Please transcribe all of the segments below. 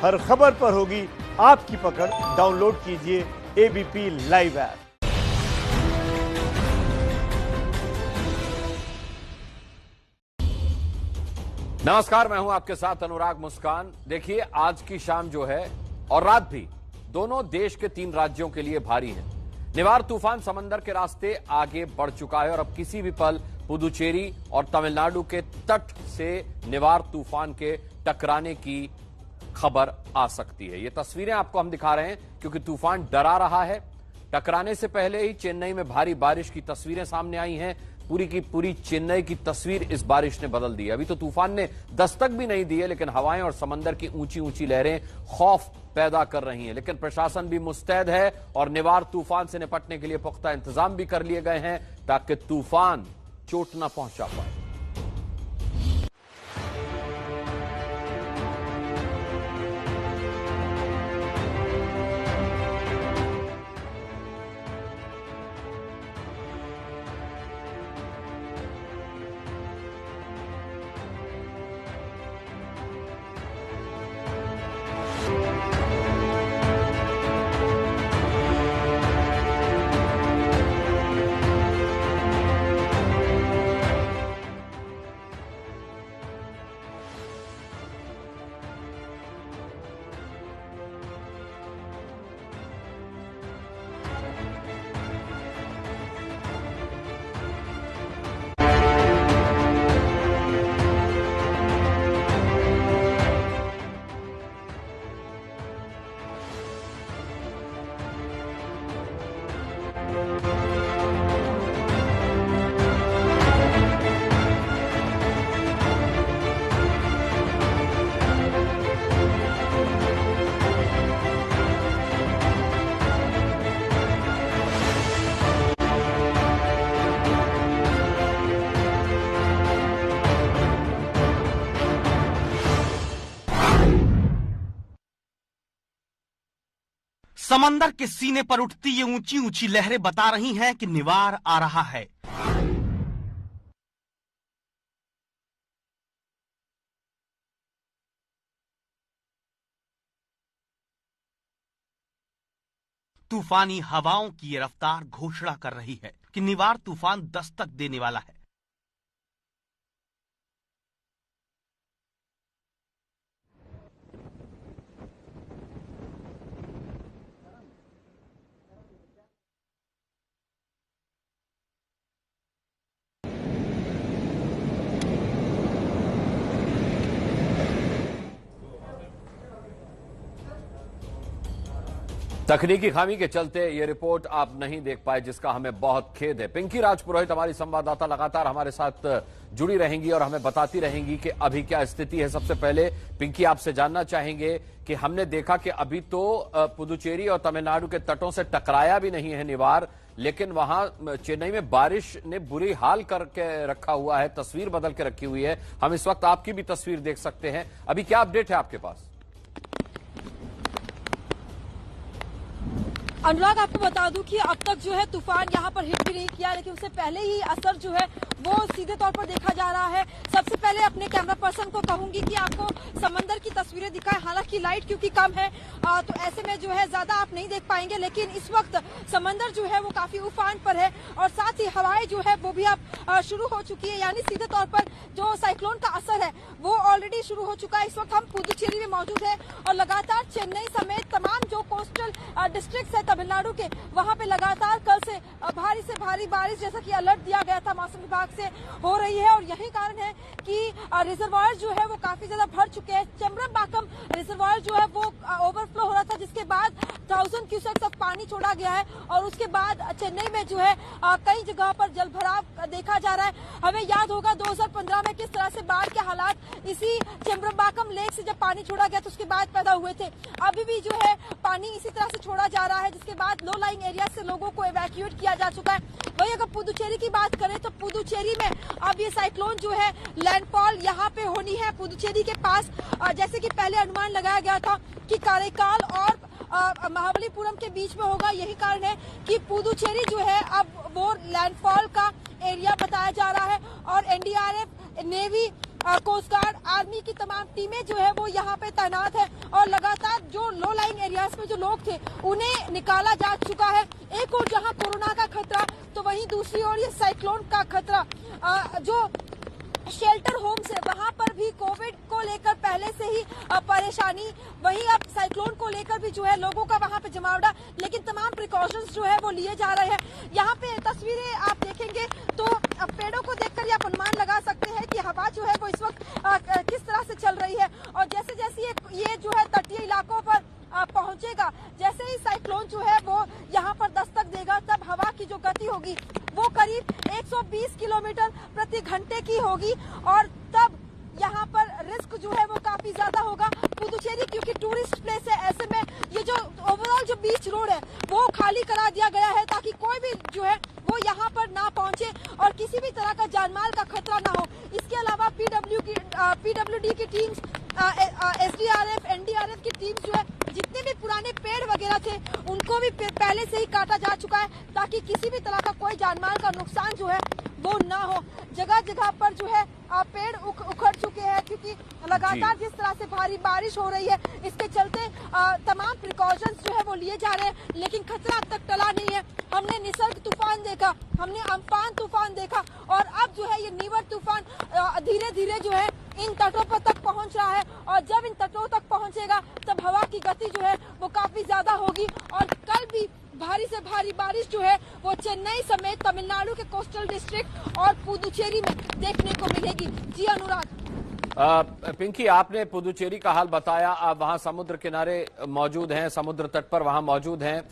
हर खबर पर होगी आपकी पकड़। डाउनलोड कीजिए एबीपी लाइव ऐप। नमस्कार, मैं हूं आपके साथ अनुराग मुस्कान। देखिए, आज की शाम जो है और रात भी दोनों देश के 3 राज्यों के लिए भारी है। निवार तूफान समंदर के रास्ते आगे बढ़ चुका है और अब किसी भी पल पुदुचेरी और तमिलनाडु के तट से निवार तूफान के टकराने की खबर आ सकती है। ये तस्वीरें आपको हम दिखा रहे हैं क्योंकि तूफान डरा रहा है। टकराने से पहले ही चेन्नई में भारी बारिश की तस्वीरें सामने आई हैं। पूरी की पूरी चेन्नई की तस्वीर इस बारिश ने बदल दी है। अभी तो तूफान ने दस्तक भी नहीं दी है, लेकिन हवाएं और समंदर की ऊंची ऊंची लहरें खौफ पैदा कर रही हैं। लेकिन प्रशासन भी मुस्तैद है और निवार तूफान से निपटने के लिए पुख्ता इंतजाम भी कर लिए गए हैं ताकि तूफान चोट न पहुंचा पाए। समंदर के सीने पर उठती ये ऊंची ऊंची लहरें बता रही हैं कि निवार आ रहा है। तूफानी हवाओं की ये रफ्तार घोषणा कर रही है कि निवार तूफान दस्तक देने वाला है। तकनीकी खामी के चलते ये रिपोर्ट आप नहीं देख पाए, जिसका हमें बहुत खेद है। पिंकी राजपुरोहित हमारी संवाददाता लगातार हमारे साथ जुड़ी रहेंगी और हमें बताती रहेंगी कि अभी क्या स्थिति है। सबसे पहले पिंकी, आपसे जानना चाहेंगे कि हमने देखा कि अभी तो पुदुचेरी और तमिलनाडु के तटों से टकराया भी नहीं है निवार, लेकिन वहां चेन्नई में बारिश ने बुरी हाल करके रखा हुआ है, तस्वीर बदल के रखी हुई है। हम इस वक्त आपकी भी तस्वीर देख सकते हैं। अभी क्या अपडेट है आपके पास? अनुराग, आपको बता दूं कि अब तक जो है तूफान यहाँ पर हिट भी नहीं किया, लेकिन उससे पहले ही असर जो है वो सीधे तौर पर देखा जा रहा है। सबसे पहले अपने कैमरा पर्सन को कहूंगी कि आपको समंदर की तस्वीरें दिखाएं। हालांकि लाइट क्योंकि कम है तो ऐसे में जो है ज्यादा आप नहीं देख पाएंगे, लेकिन इस वक्त समंदर जो है वो काफी उफान पर है और साथ ही हवाएं जो है वो भी अब शुरू हो चुकी है। यानी सीधे तौर पर जो साइक्लोन का असर है वो ऑलरेडी शुरू हो चुका है। इस वक्त हम पुदुचेरी में मौजूद है और लगातार चेन्नई समेत तमाम जो कोस्टल डिस्ट्रिक्ट है तमिलनाडु के, वहां पे लगातार कल से भारी से भारी बारिश जैसा कि अलर्ट दिया गया था मौसम विभाग से हो रही है और यही कारण है कि रिजर्वायर जो है वो काफी ज्यादा भर चुके हैं। चेम्ब्रमबाकम रिजर्वायर जो है वो ओवरफ्लो हो रहा था, जिसके बाद 1000 क्यूसेक्स अब पानी छोड़ा गया है और उसके बाद चेन्नई में जो है कई जगह पर जलभराव देखा जा रहा है। हमें याद होगा 2015 में किस तरह से बाढ़ के हालात इसी चेम्ब्रमबाकम लेक से जब पानी छोड़ा गया तो उसके बाद पैदा हुए थे। अभी भी जो है पानी इसी तरह से छोड़ा जा रहा है, जिसके बाद लो लाइंग एरिया से लोगों को इवैक्यूएट किया जा चुका है। वही अगर पुदुचेरी की बात करें तो पुदुचेरी में अब ये साइक्लोन जो है लैंडफॉल यहाँ पे होनी है पुदुचेरी के पास। जैसे कि पहले अनुमान लगाया गया था कि कारेकाल और महाबलीपुरम के बीच में होगा। यही कारण है कि पुदुचेरी जो है अब वो लैंडफॉल का एरिया बताया जा रहा है और NDRF, navy coast guard, army की तमाम टीमें जो है वो यहाँ पे तैनात है और लगातार जो लो लाइंग एरियाज में जो लोग थे उन्हें निकाला जा चुका है। एक और जहाँ कोरोना का खतरा तो वहीं दूसरी ओर ये साइक्लोन का खतरा। जो शेल्टर होम्स है वहां पर भी कोविड को लेकर पहले से ही परेशानी, वहीं अब साइक्लोन को लेकर भी जो है लोगों का वहां पे जमावड़ा, लेकिन तमाम प्रिकॉशंस जो है वो लिए जा रहे हैं। यहाँ पे तस्वीरें आप देखेंगे तो पेड़ों को देखकर ये आप अनुमान लगा सकते हैं कि हवा जो है वो इस वक्त किस तरह से चल रही है। और जैसे जैसे ये जो है तटीय इलाकों पर पहुंचेगा, जैसे ही साइक्लोन जो है वो यहाँ पर दस्तक देगा, तब हवा की जो गति होगी वो करीब 120 किलोमीटर प्रति घंटे की होगी और तब यहाँ पर रिस्क जो है वो काफी ज्यादा होगा। पुदुचेरी क्योंकि टूरिस्ट प्लेस है, ऐसे में ये जो ओवरऑल जो बीच रोड है वो खाली करा दिया गया है ताकि कोई भी जो है वो यहाँ पर ना पहुंचे और किसी भी तरह का जानमाल का खतरा ना हो। इसके अलावा पीडब्ल्यूडी की टीम्स, एसडीआरएफ, एनडीआरएफ की टीम्स जो है जितने भी पुराने पेड़ वगैरह थे उनको भी पहले से ही काटा जा चुका है ताकि किसी भी तरह का कोई जानमाल का नुकसान जो है वो ना हो। जगह जगह पर जो है पेड़ उखड़ चुके हैं क्योंकि लगातार जिस तरह से भारी बारिश हो रही है इसके चलते तमाम प्रिकॉशंस जो है वो लिए जा रहे हैं, लेकिन खतरा अब तक टला नहीं है। हमने निसर्ग तूफान देखा, हमने अम्फान तूफान देखा और अब जो है ये निवर तूफान धीरे धीरे जो है इन तटों पर तक पहुंच रहा है और जब इन तटों तक पहुंचेगा तब हवा की गति जो है वो काफी ज्यादा होगी और कल भी भारी से भारी बारिश जो है वो चेन्नई समेत तमिलनाडु के कोस्टल डिस्ट्रिक्ट और पुदुचेरी में देखने को मिलेगी। जी अनुराग। पिंकी, आपने पुदुचेरी का हाल बताया, आप वहां समुद्र किनारे मौजूद हैं, समुद्र तट पर वहां मौजूद हैं।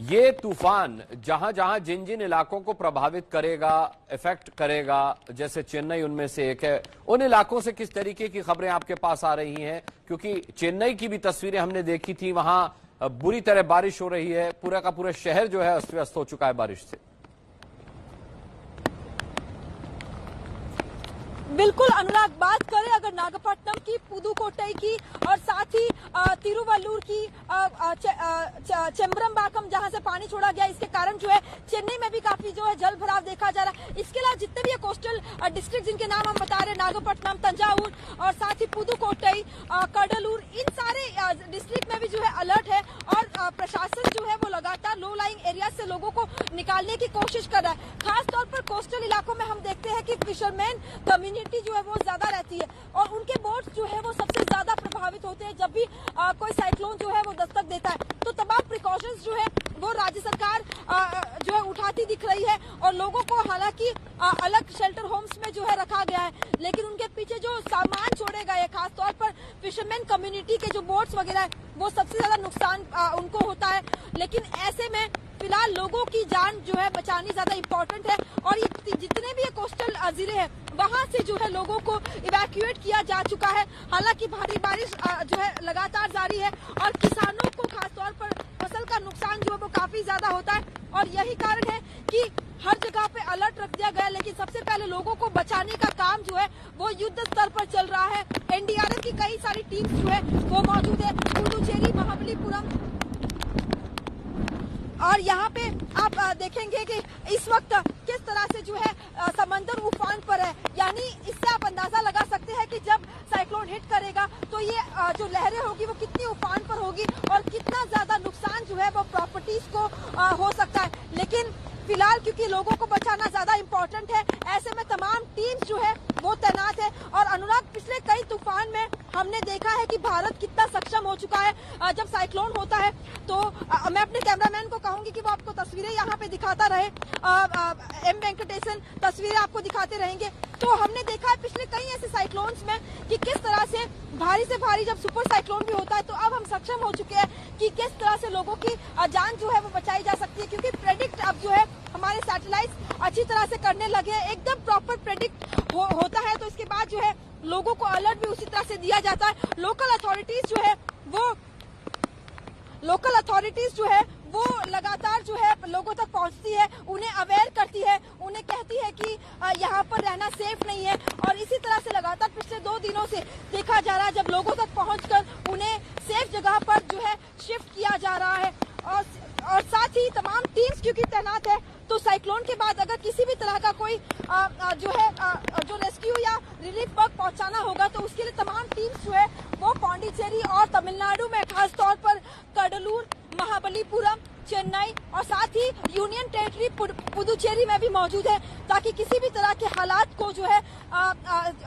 ये तूफान जहां जहां जिन जिन इलाकों को प्रभावित करेगा, इफेक्ट करेगा, जैसे चेन्नई उनमें से एक है, उन इलाकों से किस तरीके की खबरें आपके पास आ रही हैं? क्योंकि चेन्नई की भी तस्वीरें हमने देखी थी, वहां बुरी तरह बारिश हो रही है, पूरा का पूरा शहर जो है अस्त व्यस्त हो चुका है बारिश से। बिल्कुल अनुराग, बात करें अगर नागपट्टनम की, पुदुकोट्टई की और साथ ही तिरुवल्लूर की, चेम्बरमबाकम जहां से पानी छोड़ा गया, इसके कारण जो है चेन्नई में भी काफी जो है जल भराव देखा जा रहा है। इसके अलावा जितने भी कोस्टल डिस्ट्रिक्ट जिनके नाम हम बता रहे हैं, नागपट्टनम, तंजावुर और साथ ही पुदुकोट्टई, कडलूर, इन सारे डिस्ट्रिक्ट में भी जो है अलर्ट है और प्रशासन जो है वो लगातार लो लाइंग एरिया से लोगों को निकालने की कोशिश कर रहा है। खासतौर पर कोस्टल इलाकों में हम देखते हैं कि फिशरमैन कम्युनिटी जो है वो ज्यादा रहती है और उनके बोट्स जो है वो सबसे ज्यादा प्रभावित होते हैं जब भी कोई साइक्लोन जो है वो दस्तक देता है। तो तमाम प्रिकॉशंस जो है वो राज्य सरकार जो है उठाती दिख रही है और लोगों को हालांकि अलग शेल्टर होम्स में जो है रखा गया है, लेकिन उनके पीछे जो सामान छोड़े गए हैं, खासतौर पर फिशरमैन कम्युनिटी के जो बोट्स वगैरह है वो सबसे ज्यादा नुकसान उनको होता है। लेकिन ऐसे में फिलहाल लोगों की जान जो है बचानी ज्यादा इम्पोर्टेंट है और ये जितने भी ये कोस्टल जिले हैं वहां से जो है लोगों को इवैक्यूएट किया जा चुका है। हालांकि भारी बारिश जो है लगातार जारी है और किसानों को खासतौर पर फसल का नुकसान जो है वो काफी ज्यादा होता है और यही कारण है कि हर जगह पे अलर्ट रख दिया गया है। लेकिन सबसे पहले लोगों को बचाने का काम जो है वो युद्ध स्तर पर चल रहा है। एनडीआरएफ की कई सारी टीम्स जो है वो मौजूद है पुदुचेरी, महाबलीपुरम और यहाँ पे आप देखेंगे कि इस वक्त किस तरह से जो है समंदर उफान पर है। यानी इससे आप अंदाजा लगा सकते हैं कि जब साइक्लोन हिट करेगा तो ये जो लहरें होगी वो कितनी उफान पर होगी और कितना ज्यादा नुकसान जो है वो प्रॉपर्टीज को हो सकता है। लेकिन फिलहाल क्योंकि लोगों को बचाना ज्यादा इम्पोर्टेंट है, ऐसे में तमाम टीम्स जो है वो तैनात है। और अनुराग, पिछले कई तूफान में हमने देखा है कि भारत कितना सक्षम हो चुका है जब साइक्लोन होता है। तो मैं अपने कैमरामैन को कहूंगी कि वो आपको तस्वीरें यहाँ पे दिखाता रहे, एम वेंकटेशन तस्वीरें आपको दिखाते रहेंगे। तो हमने देखा है पिछले कई ऐसे साइक्लोन्स में कि किस तरह से भारी से भारी जब सुपर साइक्लोन भी होता है तो अब हम सक्षम हो चुके हैं कि किस तरह से लोगों की जान जो है वो बचाई जा सकती है, क्योंकि प्रेडिक्ट अब जो है हमारे सैटेलाइट अच्छी तरह से करने लगे हैं, एकदम प्रॉपर प्रेडिक्ट होता है। तो इसके बाद जो है लोगों को अलर्ट भी उसी तरह से दिया जाता है। लोकल अथॉरिटीज जो है वो लगातार जो है लोगों तक पहुंचती है, उन्हें अवेयर करती है, उन्हें कहती है कि यहाँ पर रहना सेफ नहीं है। और इसी तरह से लगातार पिछले 2 दिनों से देखा जा रहा है जब लोगों तक पहुंचकर उन्हें सेफ जगह पर जो है शिफ्ट किया जा रहा है। और साथ ही तमाम टीम्स क्योंकि तैनात है, तो साइक्लोन के बाद अगर किसी भी तरह का कोई जो रेस्क्यू या रिलीफ वर्क पहुंचाना होगा तो उसके लिए तमाम टीम्स जो है वो पौंडीचेरी और तमिलनाडु में खास तौर पर कडलूर, महाबलीपुरम, चेन्नई और साथ ही यूनियन टेरिटरी पुदुचेरी में भी मौजूद है, ताकि किसी भी तरह के हालात को जो है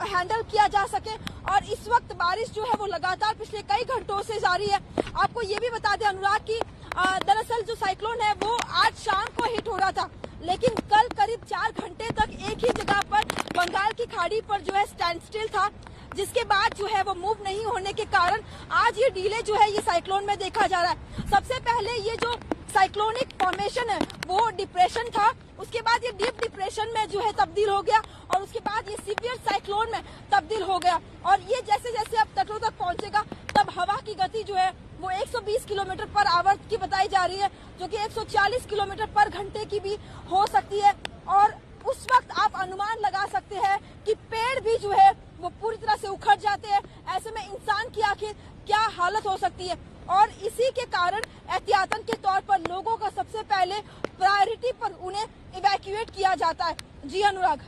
हैंडल किया जा सके। और इस वक्त बारिश जो है वो लगातार पिछले कई घंटों से जारी है। आपको ये भी बता दें अनुराग की दरअसल जो साइक्लोन है वो आज शाम को हिट हो रहा था, लेकिन कल करीब 4 घंटे तक एक ही जगह पर बंगाल की खाड़ी पर जो है स्टैंड स्टिल था, जिसके बाद जो है वो मूव नहीं होने के कारण आज ये डीले जो है ये साइक्लोन में देखा जा रहा है। सबसे पहले ये जो साइक्लोनिक फॉर्मेशन है वो डिप्रेशन था, उसके बाद ये डीप डिप्रेशन में जो है तब्दील हो गया और उसके बाद ये सीवियर साइक्लोन में तब्दील हो गया। और ये जैसे जैसे अब तटों तक पहुंचेगा तब हवा की गति जो है वो 120 किलोमीटर पर आवर की बताई जा रही है, जो कि 140 किलोमीटर पर घंटे की भी हो सकती है। और उस वक्त आप अनुमान लगा सकते हैं कि पेड़ भी जो है वो पूरी तरह से उखड़ जाते हैं। ऐसे में इंसान की आखिर क्या हालत हो सकती है, और इसी के कारण एहतियातन के तौर पर लोगों का सबसे पहले प्रायोरिटी पर उन्हें इवैक्यूएट किया जाता है। जी अनुराग।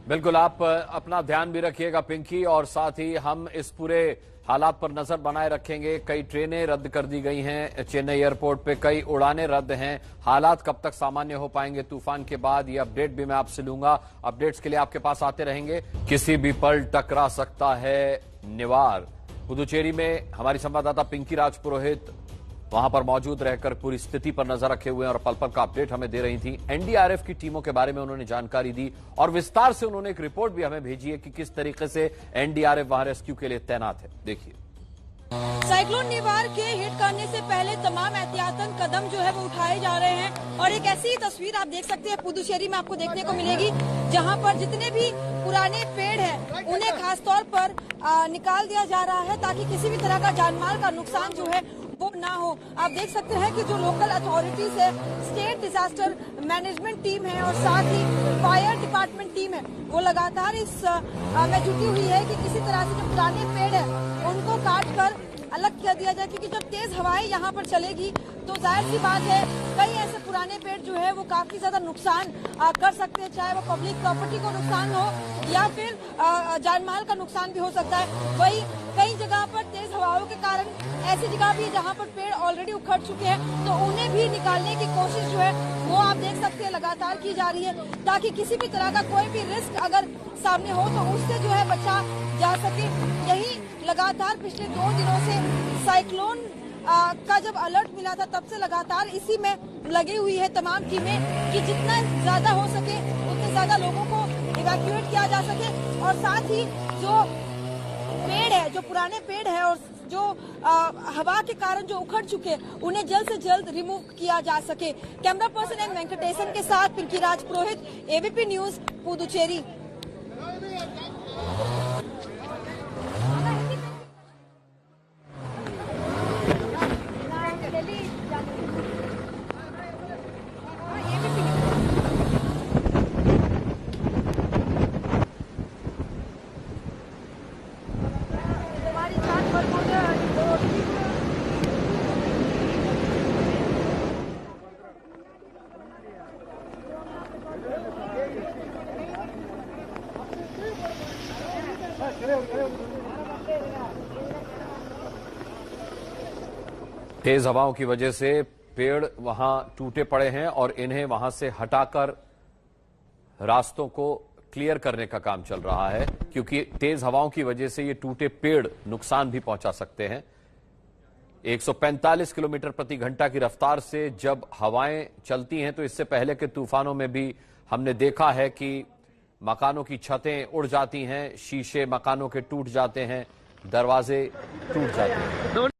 बिल्कुल, आप अपना ध्यान भी रखिएगा पिंकी, और साथ ही हम इस पूरे हालात पर नजर बनाए रखेंगे। कई ट्रेनें रद्द कर दी गई हैं चेन्नई एयरपोर्ट पे, कई उड़ानें रद्द हैं। हालात कब तक सामान्य हो पाएंगे तूफान के बाद, ये अपडेट भी मैं आपसे लूंगा। अपडेट्स के लिए आपके पास आते रहेंगे। किसी भी पल टकरा सकता है निवार। पुदुचेरी में हमारी संवाददाता पिंकी राजपुरोहित वहां पर मौजूद रहकर पूरी स्थिति पर नजर रखे हुए हैं और पल पल का अपडेट हमें दे रही थी। एनडीआरएफ की टीमों के बारे में उन्होंने जानकारी दी और विस्तार से उन्होंने एक रिपोर्ट भी हमें भेजी है कि किस तरीके से एनडीआरएफ वहां रेस्क्यू के लिए तैनात है। देखिए, साइक्लोन निवार के हिट करने से पहले तमाम एहतियातन कदम जो है वो उठाए जा रहे हैं, और एक ऐसी तस्वीर आप देख सकते हैं पुदुचेरी में आपको देखने को मिलेगी, जहां पर जितने भी पुराने पेड़ हैं उन्हें खास तौर पर निकाल दिया जा रहा है, ताकि किसी भी तरह का जानमाल का नुकसान जो है वो ना हो। आप देख सकते हैं कि जो लोकल अथॉरिटीज है, स्टेट डिजास्टर मैनेजमेंट टीम है और साथ ही फायर डिपार्टमेंट टीम है, वो लगातार इस में जुटी हुई है कि किसी तरह से जो पुराने पेड़ है उनको काट कर अलग कर दिया जाए, क्योंकि जब तेज हवाएं यहाँ पर चलेगी तो जाहिर सी बात है कई ऐसे पुराने पेड़ जो है वो काफी ज्यादा नुकसान कर सकते हैं, चाहे वो पब्लिक प्रॉपर्टी को नुकसान हो या फिर जानमाल का नुकसान भी हो सकता है। वही कई जगह पर तेज हवाओं के कारण ऐसी जगह भी जहाँ पर पेड़ ऑलरेडी उखड़ चुके हैं तो उन्हें भी निकालने की कोशिश जो है वो आप देख सकते हैं लगातार की जा रही है, ताकि किसी भी तरह का कोई भी रिस्क अगर सामने हो तो उससे जो है बचा जा सके। यही लगातार पिछले 2 दिनों से साइक्लोन का जब अलर्ट मिला था तब से लगातार इसी में लगी हुई है तमाम टीमें कि जितना ज्यादा हो सके उतने ज्यादा लोगों को इवैक्यूएट किया जा सके, और साथ ही जो पेड़ है, जो पुराने पेड़ है और जो हवा के कारण जो उखड़ चुके उन्हें जल्द से जल्द रिमूव किया जा सके। कैमरा पर्सन एम वेंकटेशन के साथ पिंकी राजपुरोहित, एबीपी न्यूज, पुदुचेरी। तेज हवाओं की वजह से पेड़ वहां टूटे पड़े हैं और इन्हें वहां से हटाकर रास्तों को क्लियर करने का काम चल रहा है, क्योंकि तेज हवाओं की वजह से ये टूटे पेड़ नुकसान भी पहुंचा सकते हैं। 145 किलोमीटर प्रति घंटा की रफ्तार से जब हवाएं चलती हैं तो इससे पहले के तूफानों में भी हमने देखा है कि मकानों की छतें उड़ जाती हैं, शीशे मकानों के टूट जाते हैं, दरवाजे टूट जाते हैं।